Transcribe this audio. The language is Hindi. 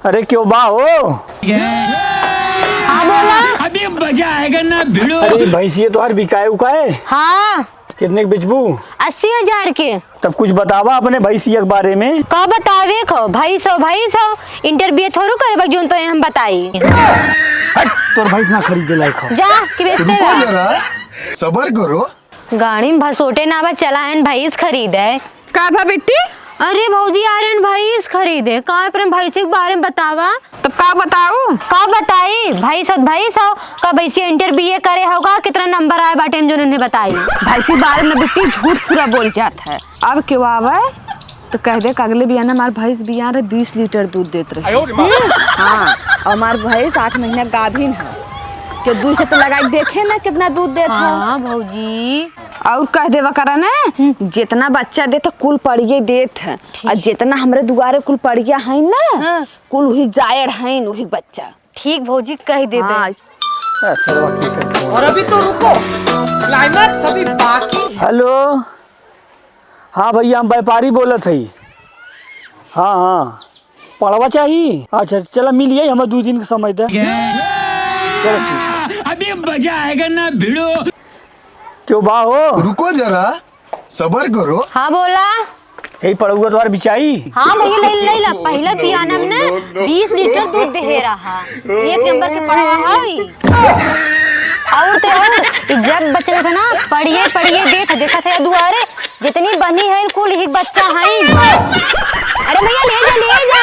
अरे क्यों बा हो? हाँ बोला। अभी मजा आएगा ना भिड़ो। अरे भैंसिए तो हर बिकाए उकाए हाँ कितने के बेचबू? 80,000 के। तब कुछ बतावा अपने भैंसिया के बारे में। का बतावे खो भाई सौ इंटरव्यू थोड़ो करे बा जोन तो हम बताई। हट तोर भैंस ना खरीदे लायक हो। जा कि बेचते रुको बा। जरा, सबर करो। गाड़ी में भसोटे ना बा चला है भैंस खरीदे। का भा बेटी? अरे भौजी आ रहे हैं भैंस खरीदे। का अपने भैंस के बारे में बतावा। तब का बताऊ? का बताई भैंस हो का भैंसी इंटरव्यू करे होगा कितना नंबर आया बाटे जो उन्होंने बताई। भैंसी बारे में बेटी झूठ पूरा बोल जाता है। अब क्यों आवे तो कह दे अगले बियाना हमार भैंस बिया रहे 20 लीटर दूध देते रहे। हाँ और हमार भैंस 8 महीना गाभिन है के दूध तो लगाई देखे ना कितना दूध देता है। हाँ भौजी और कह देवा करा ना जितना बच्चा देता कुल पड़िए देत है और जितना हमरे दुआरे कुल पड़िया है ना कुल वही जायड़ है वही बच्चा। ठीक भौजी कह देबे। हाँ और अभी तो रुको, क्लाइमैक्स अभी बाकी है। हेलो हाँ भैया हम व्यापारी बोलत हई। हाँ हाँ पड़वा चाहिए। अच्छा चला मिलिए हमें 2 दिन का समय दे। चलो ठीक। अभी मजा आएगा ना भिड़ो। क्यों बा हो? रुको जरा, सबर करो। हाँ बोला। यही पड़ूगा तुम्हारी बिछाई। हाँ भैया ले ला पहले बियाना में ना 20 लीटर दूध दे रहा। 1 नंबर के पड़वा है। और तो जब बच्चा देखा ना पढ़िए देखा था दुआरे जितनी बनी है कुल ही बच्चा है। अरे भैया ले जा